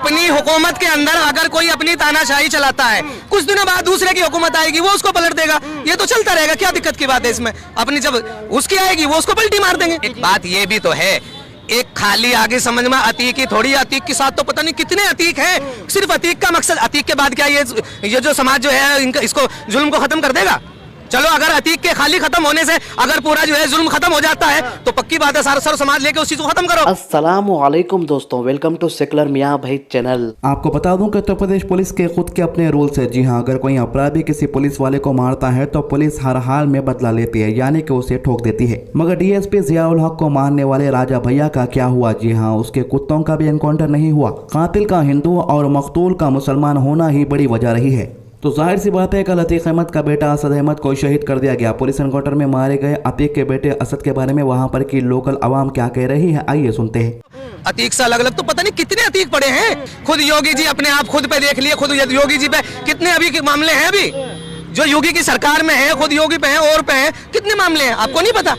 अपनी हुकूमत के अंदर अगर कोई अपनी तानाशाही चलाता है, कुछ दिनों बाद दूसरे की हुकूमत आएगी, वो उसको पलट देगा। ये तो चलता रहेगा, क्या दिक्कत की बात है इसमें? अपनी जब उसकी आएगी वो उसको पलटी मार देंगे। एक बात ये भी तो है, एक खाली आगे समझ में अतीक ही थोड़ी, अतीक के साथ तो पता नहीं कितने अतीक हैं। सिर्फ अतीक का मकसद, अतीक के बाद क्या ये जो समाज जो है इसको जुल्म को खत्म कर देगा? चलो अगर अतीक के खाली खत्म होने से अगर पूरा जो है जुल्म खत्म हो जाता है तो पक्की बात है सारा समाज लेके उस चीज को खत्म करो। अस्सलामुअलैकुम दोस्तों, वेलकम टू सेकुलर मियां भाई चैनल। आपको बता दूं कि उत्तर प्रदेश पुलिस के खुद के अपने रूल्स है। जी हां, अगर कोई अपराधी किसी पुलिस वाले को मारता है तो पुलिस हर हाल में बदला लेती है, यानी कि उसे ठोक देती है। मगर डीएसपी जियाउल हक को मारने वाले राजा भैया का क्या हुआ? जी हाँ, उसके कुत्तों का भी एनकाउंटर नहीं हुआ। कातिल का हिंदू और मकतूल का मुसलमान होना ही बड़ी वजह रही है। तो जाहिर सी बात है, कल अतीक अहमद का बेटा असद अहमद को शहीद कर दिया गया। पुलिस एनकाउंटर में मारे गए अतीक के बेटे असद के बारे में वहां पर की लोकल आवाम क्या कह रही है, आइए सुनते हैं। अतीक से अलग अलग तो पता नहीं कितने अतीक पड़े हैं। खुद योगी जी अपने आप खुद पे देख लिए, खुद योगी जी पे कितने अभी के मामले हैं। अभी जो योगी की सरकार में है, खुद योगी पे है और पे है, कितने मामले हैं आपको नहीं पता?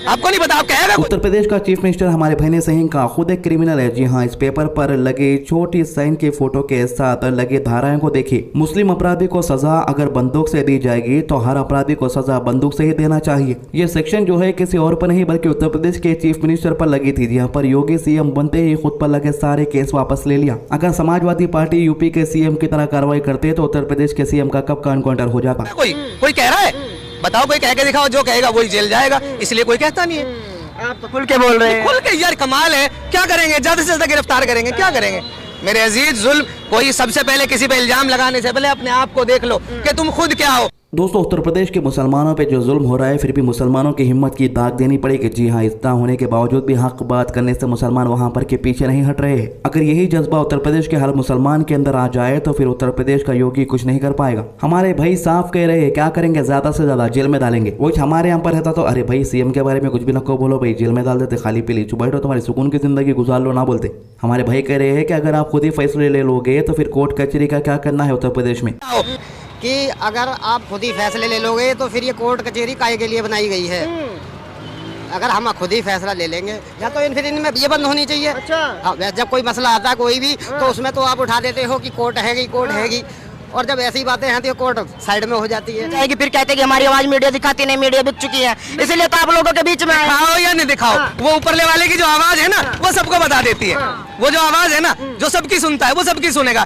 आपको नहीं पता? आप कहेगा उत्तर प्रदेश का चीफ मिनिस्टर हमारे भैने सिंह का खुद एक क्रिमिनल है। जी हाँ, इस पेपर पर लगे छोटी साइन की फोटो के साथ लगे धाराएं को देखिए। मुस्लिम अपराधी को सजा अगर बंदूक से दी जाएगी तो हर अपराधी को सजा बंदूक से ही देना चाहिए। ये सेक्शन जो है किसी और पर नहीं बल्कि उत्तर प्रदेश के चीफ मिनिस्टर पर लगी थी। जहाँ पर योगी सीएम बनते ही खुद पर लगे सारे केस वापस ले लिया। अगर समाजवादी पार्टी यूपी के सीएम की तरह कार्रवाई करते तो उत्तर प्रदेश के सीएम का कब का एनकाउंटर हो जाता। कोई कह रहा है? बताओ, कोई कह के दिखाओ। जो कहेगा वही जेल जाएगा, इसलिए कोई कहता नहीं है। आप तो खुल के बोल रहे हैं। खुल के यार, कमाल है। क्या करेंगे? ज्यादा से ज्यादा गिरफ्तार करेंगे, क्या करेंगे मेरे अजीज? जुल्म कोई सबसे पहले किसी पे इल्जाम लगाने से पहले अपने आप को देख लो कि तुम खुद क्या हो। दोस्तों, उत्तर प्रदेश के मुसलमानों पे जो जुल्म हो रहा है, फिर भी मुसलमानों की हिम्मत की दाग देनी पड़ेगी। जी हाँ, इतना होने के बावजूद भी हक बात करने से मुसलमान वहाँ पर के पीछे नहीं हट रहे हैं। अगर यही जज्बा उत्तर प्रदेश के हर मुसलमान के अंदर आ जाए तो फिर उत्तर प्रदेश का योगी कुछ नहीं कर पाएगा। हमारे भाई साफ कह रहे हैं, क्या करेंगे? ज्यादा से ज्यादा जेल में डालेंगे। वो हमारे यहाँ पर रहता तो अरे भाई सीएम के बारे में कुछ भी न को बोलो भाई, जेल में डाल देते, खाली पीली चुप बैठो, तुम्हारी सुकून की जिंदगी गुजार लो, ना बोलते। हमारे भाई कह रहे हैं कि अगर आप खुद ही फैसले ले लोगे तो फिर कोर्ट कचहरी का क्या करना है उत्तर प्रदेश में? कि अगर आप खुद ही फैसले ले लोगे तो फिर ये कोर्ट कचहरी काहे के लिए बनाई गई है? अगर हम खुद ही फैसला ले लेंगे या तो फिर इनमें ये बंद होनी चाहिए। अच्छा। जब कोई मसला आता है कोई भी तो उसमें तो आप उठा देते हो कि कोर्ट हैगी, कोर्ट हैगी, और जब ऐसी बातें हैं तो कोर्ट साइड में हो जाती है। फिर कहते हैं कि हमारी आवाज मीडिया दिखाती नहीं, मीडिया बिक चुकी है, इसीलिए तो आप लोगों के बीच में दिखाओ या नहीं दिखाओ, वो ऊपरले वाले की जो आवाज है ना वो सबको बता देती है। वो जो आवाज है ना जो सबकी सुनता है वो सबकी सुनेगा।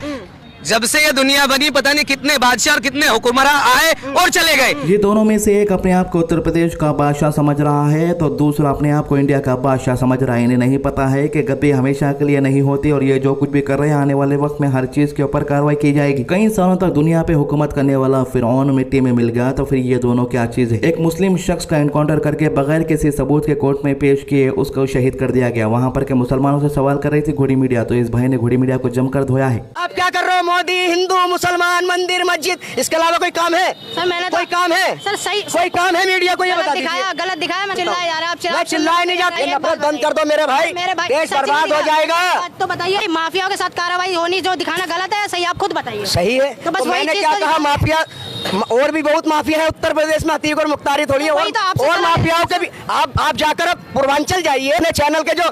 जब से ये दुनिया बनी पता नहीं कितने बादशाह और कितने हुक्मरान आए और चले गए। ये दोनों में से एक अपने आप को उत्तर प्रदेश का बादशाह समझ रहा है तो दूसरा अपने आप को इंडिया का बादशाह समझ रहा है। इन्हें नहीं पता है कि गद्दी हमेशा के लिए नहीं होती और ये जो कुछ भी कर रहे हैं आने वाले वक्त में हर चीज के ऊपर कार्रवाई की जाएगी। कई सालों तक दुनिया पे हुकूमत करने वाला फिरौन मिट्टी में मिल गया तो फिर ये दोनों क्या चीज है? एक मुस्लिम शख्स का एनकाउंटर करके बगैर किसी सबूत के कोर्ट में पेश किए उसको शहीद कर दिया गया। वहाँ पर के मुसलमानों से सवाल कर रही थी घोड़ी मीडिया, तो इस भाई ने घोड़ी मीडिया को जमकर धोया है। आप क्या कर रहे हो? मोदी, हिंदू, मुसलमान, मंदिर, मस्जिद, इसके अलावा कोई काम है? सर मैंने कोई काम है? सर सही कोई काम है मीडिया को? ये बता दीजिए। गलत दिखाया, मैं चिल्लाया यार, आप चिल्लाए नहीं जाते। नफरत बंद कर दो मेरे भाई, देश बर्बाद हो जाएगा। तो बताइए, माफियाओं के साथ कार्रवाई होनी जो दिखाना गलत है, सही आप खुद बताइए। सही है तो बस मैंने क्या कहा? माफिया और भी बहुत माफिया है उत्तर प्रदेश में, अतीक और मुख्तारी थोड़ी है और माफियाओं के भी। आप जाकर अब पूर्वांचल जाइए, चैनल के जो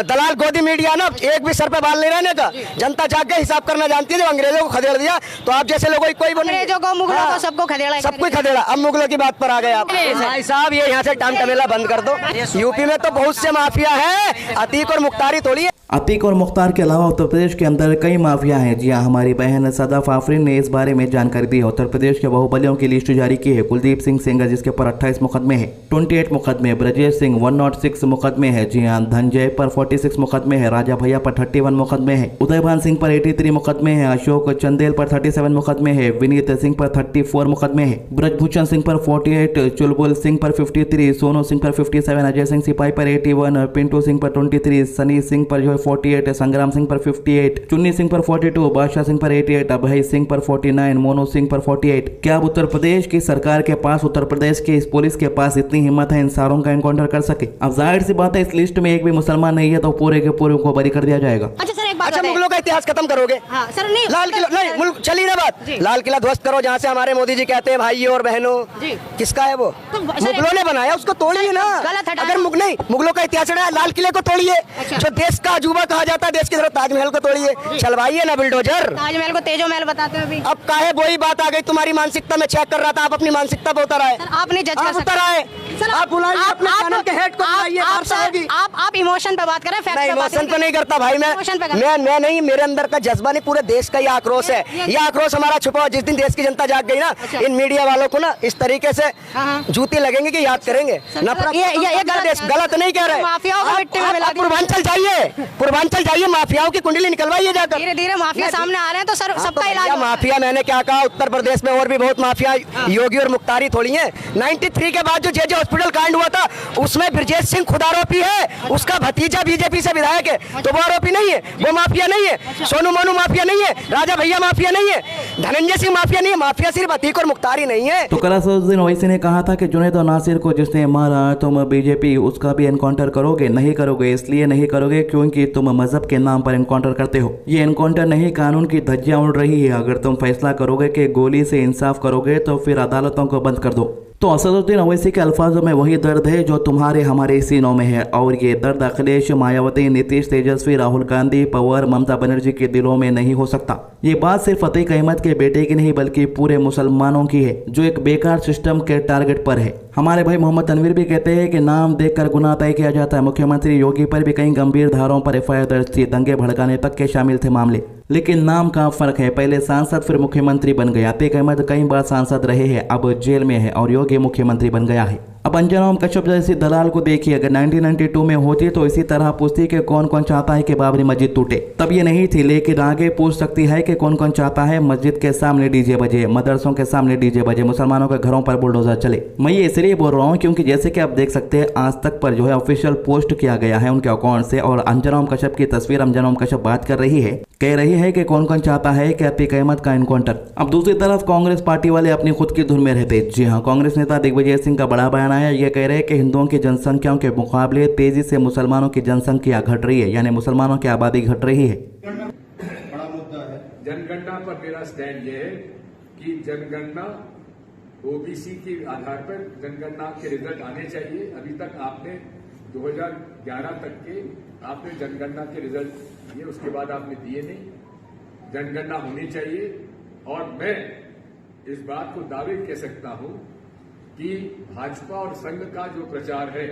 दलाल गोदी मीडिया ना, एक भी सर पे बाल नहीं रहने का। जनता जाके हिसाब करना जानती है। जब अंग्रेजों को खदेड़ दिया तो आप जैसे लोगों कोई अंग्रेजों को, मुगलों को, सबको खदेड़ा, सब कुछ खदेड़ा। अब मुगलों की बात पर आ गए आप भाई साहब। ये यहाँ से टाइम टमेला बंद कर दो। यूपी में तो बहुत से माफिया है, अतीक और मुख्तारी थोड़ी है। अतीक और मुख्तार के अलावा उत्तर प्रदेश के अंदर कई माफिया हैं। जी हाँ, हमारी बहन सदाफ आफरीन ने इस बारे में जानकारी दी है। उत्तर प्रदेश के बाहुबलियों की लिस्ट जारी की है। कुलदीप सिंह सेंगर जिसके ऊपर 28 मुकदमे हैं, 28 मुकदमे। ब्रजेश सिंह 106 मुकदमे है। जी हाँ, धनंजय पर 46 मुकदमे है। राजा भैया पर 31 मुकदमे है। उदयभान सिंह पर 83 मुकदमे है। अशोक चंदेल पर 37 मुकदमे है। विनीत सिंह पर 34 मुकदमे है। ब्रजभूषण सिंह पर 48, चुलबुल सिंह पर 53, सोनू सिंह पर 57, अजय सिंह सिपाही पर 81, पिंटू सिंह पर 23, सनी सिंह पर जो है 48, संग्राम सिंह पर 58, चुन्नी सिंह पर 42, बादशाह सिंह पर 88, अभय सिंह पर 49, मोनू सिंह पर 48। क्या अब उत्तर प्रदेश की सरकार के पास, उत्तर प्रदेश के इस पुलिस के पास इतनी हिम्मत है इन सारों का एनकाउंटर कर सके? अब जाहिर सी बात है इस लिस्ट में एक भी मुसलमान नहीं है तो पूरे के पूरे को बरी कर दिया जाएगा। अच्छा सर, एक अच्छा, मुगलों का इतिहास खत्म करोगे? हाँ सर, नहीं लाल किला नहीं, मुल्क चली ना बात, जी। लाल किला ध्वस्त करो, जहाँ से हमारे मोदी जी कहते हैं भाइयों और बहनों। जी। किसका है वो? तो मुगलों ने बनाया, उसको तोड़िए ना। गलत हटाओ। अगर नहीं, मुगलों का इतिहास है, लाल किले को तोड़िए। अच्छा। जो देश का अजूबा कहा जाता है, देश की तरफ ताजमहल को तोड़िए, चलवाइए ना बिल्डोजर। ताजमहल को तेजो महल बताते हैं अभी। अब काहे वही बात आ गई तुम्हारी मानसिकता में, चेक कर रहा था, आप अपनी मानसिकता पे उतर आए। सर आप नहीं जज कर आप सकते। उतर आए, सर आप बुलाइए अपने चैनल के हेड को, बुलाइए, वार्ता होगी। आप इमोशन पे बात करें, फैक्ट नहीं, पे बात इमोशन तो नहीं करता भाई इमोशन पे मैं नहीं, मेरे अंदर का जज्बा नहीं, पूरे देश का ये आक्रोश है। ये आक्रोश हमारा छुपा हुआ, जिस दिन देश की जनता जाग गई ना, इन मीडिया वालों को ना इस तरीके से जूती लगेंगे कि याद करेंगे। नफरत ये गलत नहीं कह रहे। माफियाओं को मिट्टी में मिला दिया। पूर्वांचल जाइए, माफियाओं की कुंडली निकलवाइए जाकर। धीरे धीरे माफिया सामने आ रहे हैं, तो सर सबका इलाज होगा। माफिया मैंने क्या कहा, उत्तर प्रदेश में और भी बहुत माफिया, योगी और मुख्तारी थोड़ी है। 93 के बाद जो जे हॉस्पिटल कांड हुआ था, उसमें ब्रजेश सिंह खुद आरोपी है, उसका भतीजा बीजेपी से विधायक है, तो वो आरोपी नहीं है, वो माफिया नहीं है। सोनू मोनू माफिया नहीं है, राजा भैया माफिया नहीं है, धनंजय सिंह माफिया नहीं है। माफिया सिर्फ अतीक और मुख्तारी नहीं है। तो कल असदुद्दीन ओवैसी ने कहा था कि जुनैद और नासिर को जिसने मारा, तुम बीजेपी उसका भी एनकाउंटर करोगे? नहीं करोगे, इसलिए नहीं करोगे क्योंकि तुम मजहब के नाम पर एनकाउंटर करते हो। ये एनकाउंटर नहीं, कानून की धज्जियां उड़ रही है। अगर तुम फैसला करोगे कि गोली से इंसाफ करोगे तो फिर अदालतों को बंद कर दो। तो असदुद्दीन ओवैसी के अल्फाजों में वही दर्द है जो तुम्हारे हमारे सीनों में है, और ये दर्द अखिलेश, मायावती, नीतीश, तेजस्वी, राहुल गांधी, पवार, ममता बनर्जी के दिलों में नहीं हो सकता। ये बात सिर्फ अतीक अहमद के बेटे की नहीं बल्कि पूरे मुसलमानों की है, जो एक बेकार सिस्टम के टारगेट पर है। हमारे भाई मोहम्मद तनवीर भी कहते हैं कि नाम देखकर गुनाह तय किया जाता है। मुख्यमंत्री योगी पर भी कई गंभीर धाराओं पर एफआईआर दर्ज थी, दंगे भड़काने तक के शामिल थे मामले, लेकिन नाम का फर्क है। पहले सांसद फिर मुख्यमंत्री बन गया। अतीक अहमद कई बार सांसद रहे हैं, अब जेल में है, और योगी मुख्यमंत्री बन गया है। अब अंजना ओम कश्यप जैसी दलाल को देखिए, अगर 1992 में होती तो इसी तरह पूछती कि कौन कौन चाहता है कि बाबरी मस्जिद टूटे। तब ये नहीं थी, लेकिन आगे पूछ सकती है कि कौन कौन चाहता है मस्जिद के सामने डीजे बजे, मदरसों के सामने डीजे बजे, मुसलमानों के घरों पर बुलडोजर चले। मैं ये इसलिए बोल रहा हूँ क्योंकि जैसे कि आप देख सकते हैं, आज तक पर जो है ऑफिशियल पोस्ट किया गया है उनके अकाउंट से, और अंजना ओम कश्यप की तस्वीर अंजना ओम कश्यप बात कर रही है, कह रही है कि कौन कौन चाहता है कि अतीक अहमद का एनकाउंटर। अब दूसरी तरफ कांग्रेस पार्टी वाले अपनी खुद की धुन में रहते। जी हाँ, कांग्रेस नेता दिग्विजय सिंह का बड़ा बयान आया। ये कह रहे हैं कि हिंदुओं की जनसंख्या के मुकाबले तेजी से मुसलमानों की जनसंख्या घट रही है, यानी मुसलमानों की आबादी घट रही है। बड़ा मुद्दा है जनगणना पर। मेरा स्टैंड ये है कि जनगणना ओबीसी के आधार पर जनगणना के रिजल्ट आने चाहिए। अभी तक आपने 2011 तक के आपने जनगणना के रिजल्ट दिए, उसके बाद आपने दिए नहीं। जनगणना होनी चाहिए, और मैं इस बात को दावे कह सकता हूं कि भाजपा और संघ का जो प्रचार है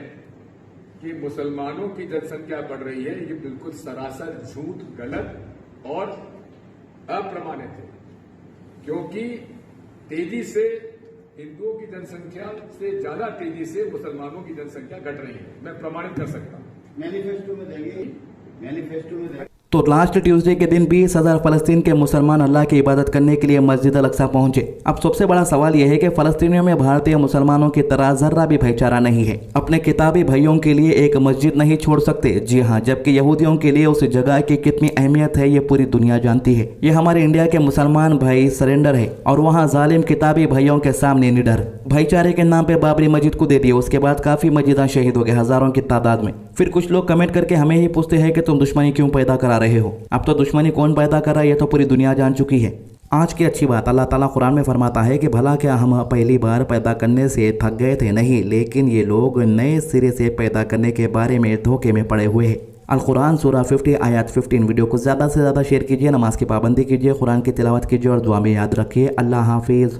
कि मुसलमानों की जनसंख्या बढ़ रही है, ये बिल्कुल सरासर झूठ, गलत और अप्रमाणित है। क्योंकि तेजी से हिंदुओं की जनसंख्या से ज्यादा तेजी से मुसलमानों की जनसंख्या घट रही है। मैं प्रमाणित कर सकता हूं। मैनिफेस्टो में देंगे। तो लास्ट ट्यूसडे के दिन 20,000 फलस्तीन के मुसलमान अल्लाह की इबादत करने के लिए मस्जिद अल-अक्सा पहुंचे। अब सबसे बड़ा सवाल यह है कि फलस्तीनियों में भारतीय मुसलमानों की तरह जर्रा भी भाईचारा नहीं है। अपने किताबी भाइयों के लिए एक मस्जिद नहीं छोड़ सकते। जी हाँ, जबकि यहूदियों के लिए उस जगह की कितनी अहमियत है ये पूरी दुनिया जानती है। ये हमारे इंडिया के मुसलमान भाई सरेंडर है, और वहाँ जालिम किताबी भाइयों के सामने निडर। भाईचारे के नाम पे बाबरी मस्जिद को दे दिए, उसके बाद काफी मस्जिदां शहीद हो गए हजारों की तादाद में। फिर कुछ लोग कमेंट करके हमें ही पूछते हैं कि तुम दुश्मनी क्यों पैदा करा रहे हो। अब तो दुश्मनी कौन पैदा कर रहा है ये तो पूरी दुनिया जान चुकी है। आज की अच्छी बात, अल्लाह ताला कुरान में फरमाता है कि भला क्या हम पहली बार पैदा करने से थक गए थे? नहीं, लेकिन ये लोग नए सिरे से पैदा करने के बारे में धोखे में पड़े हुए हैं। अल कुरान सूरा 50 आयत 15। वीडियो को ज़्यादा से ज़्यादा शेयर कीजिए, नमाज की पाबंदी कीजिए, कुरान की तिलावत कीजिए और दुआ में याद रखिए। अल्लाह हाफिज़।